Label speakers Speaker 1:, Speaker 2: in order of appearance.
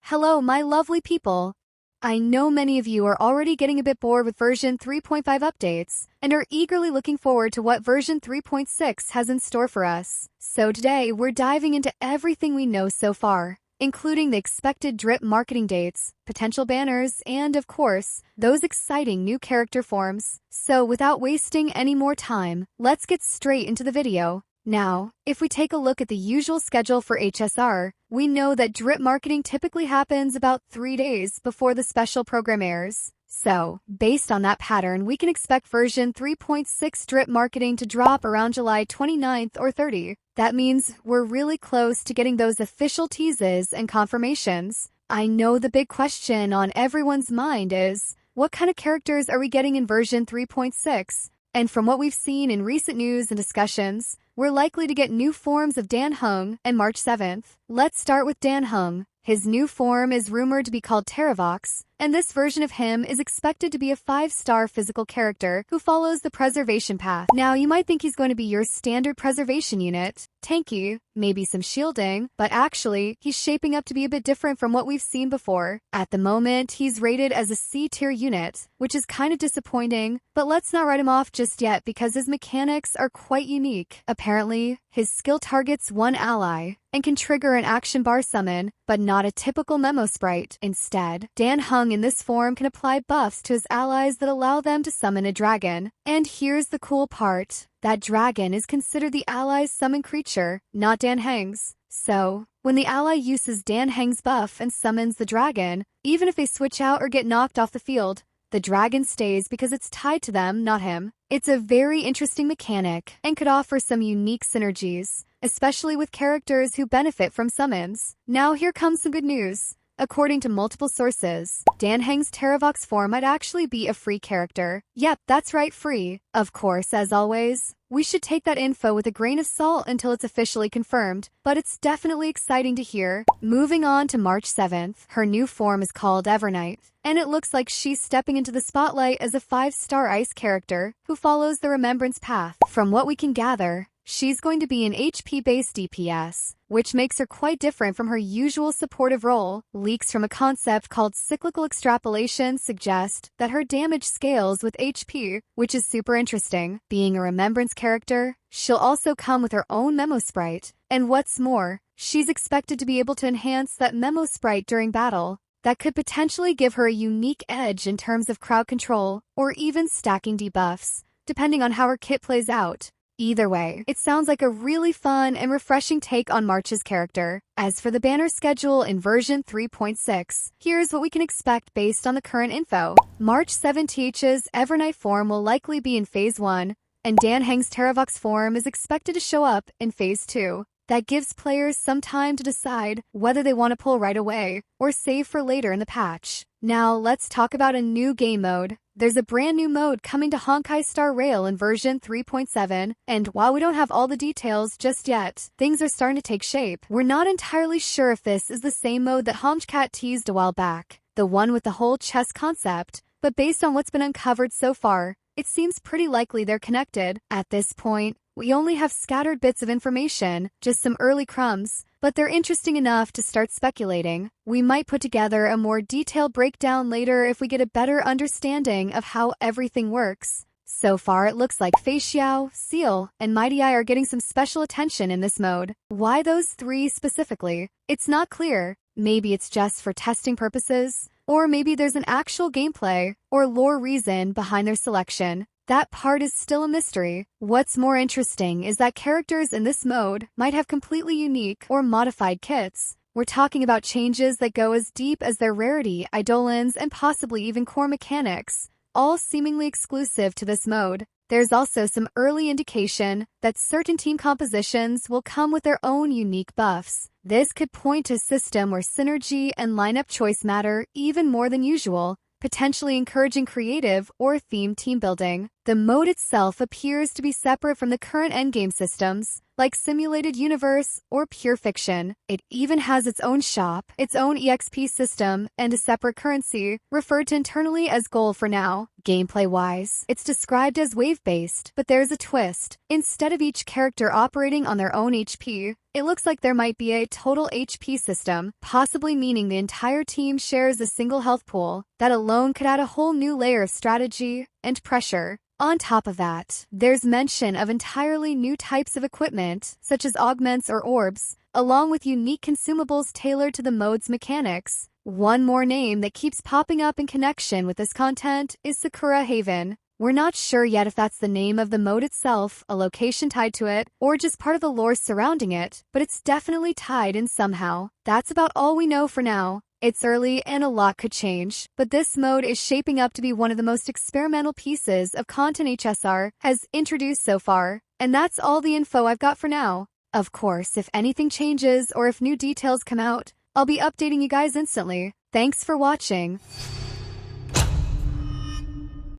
Speaker 1: Hello, my lovely people. I know many of you are already getting a bit bored with version 3.5 updates and are eagerly looking forward to what version 3.6 has in store for us. So today, we're diving into everything we know so far, including the expected drip marketing dates, potential banners, and of course, those exciting new character forms. So without wasting any more time, let's get straight into the video. Now, if we take a look at the usual schedule for HSR, we know that drip marketing typically happens about 3 days before the special program airs. So, based on that pattern, we can expect version 3.6 drip marketing to drop around July 29th or 30th. That means we're really close to getting those official teases and confirmations. I know the big question on everyone's mind is, what kind of characters are we getting in version 3.6? And from what we've seen in recent news and discussions, we're likely to get new forms of Dan Heng on March 7th. Let's start with Dan Heng. His new form is rumored to be called Terravox, and this version of him is expected to be a 5-star physical character who follows the preservation path. Now, you might think he's going to be your standard preservation unit, tanky, maybe some shielding, but actually, he's shaping up to be a bit different from what we've seen before. At the moment, he's rated as a C-tier unit, which is kind of disappointing, but let's not write him off just yet because his mechanics are quite unique. Apparently, his skill targets one ally and can trigger an action bar summon, but not a typical memo sprite. Instead, Dan Heng in this form can apply buffs to his allies that allow them to summon a dragon. And here's the cool part. That dragon is considered the ally's summon creature, not Dan Heng's. So, when the ally uses Dan Heng's buff and summons the dragon, even if they switch out or get knocked off the field, the dragon stays because it's tied to them, not him. It's a very interesting mechanic and could offer some unique synergies, especially with characters who benefit from summons. Now here comes some good news. According to multiple sources, Dan Heng's Terravox form might actually be a free character. Yep, that's right, free. Of course, as always, we should take that info with a grain of salt until it's officially confirmed, but it's definitely exciting to hear. Moving on to March 7th, her new form is called EVERNIGHT, and it looks like she's stepping into the spotlight as a 5-star ice character who follows the remembrance path. From what we can gather, she's going to be an HP-based DPS, which makes her quite different from her usual supportive role. Leaks from a concept called cyclical extrapolation suggest that her damage scales with HP, which is super interesting. Being a remembrance character, she'll also come with her own memo sprite. And what's more, she's expected to be able to enhance that memo sprite during battle. That could potentially give her a unique edge in terms of crowd control, or even stacking debuffs, depending on how her kit plays out. Either way, it sounds like a really fun and refreshing take on March's character. As for the banner schedule in version 3.6, here's what we can expect based on the current info. March 7th's EVERNIGHT form will likely be in Phase 1, and Dan Heng's Terravox form is expected to show up in Phase 2. That gives players some time to decide whether they want to pull right away or save for later in the patch. Now, let's talk about a new game mode. There's a brand new mode coming to Honkai Star Rail in version 3.7, and while we don't have all the details just yet, things are starting to take shape. We're not entirely sure if this is the same mode that Homchcat teased a while back, the one with the whole chess concept, but based on what's been uncovered so far, it seems pretty likely they're connected. At this point, we only have scattered bits of information, just some early crumbs, but they're interesting enough to start speculating. We might put together a more detailed breakdown later if we get a better understanding of how everything works. So far, it looks like Fei Xiao, Seal, and Mighty Eye are getting some special attention in this mode. Why those 3 specifically? It's not clear. Maybe it's just for testing purposes, or maybe there's an actual gameplay or lore reason behind their selection. That part is still a mystery. What's more interesting is that characters in this mode might have completely unique or modified kits. We're talking about changes that go as deep as their rarity, eidolons, and possibly even core mechanics, all seemingly exclusive to this mode. There's also some early indication that certain team compositions will come with their own unique buffs. This could point to a system where synergy and lineup choice matter even more than usual, potentially encouraging creative or themed team building. The mode itself appears to be separate from the current endgame systems, like simulated universe or pure fiction. It even has its own shop, its own EXP system, and a separate currency, referred to internally as gold for now. Gameplay-wise, it's described as wave-based, but there's a twist. Instead of each character operating on their own HP, it looks like there might be a total HP system, possibly meaning the entire team shares a single health pool. That alone could add a whole new layer of strategy and pressure. On top of that, there's mention of entirely new types of equipment, such as augments or orbs, along with unique consumables tailored to the mode's mechanics. One more name that keeps popping up in connection with this content is Sakura Haven. We're not sure yet if that's the name of the mode itself, a location tied to it, or just part of the lore surrounding it, but it's definitely tied in somehow. That's about all we know for now. It's early and a lot could change, but this mode is shaping up to be one of the most experimental pieces of content HSR has introduced so far. And that's all the info I've got for now. Of course, if anything changes or if new details come out, I'll be updating you guys instantly. Thanks for watching.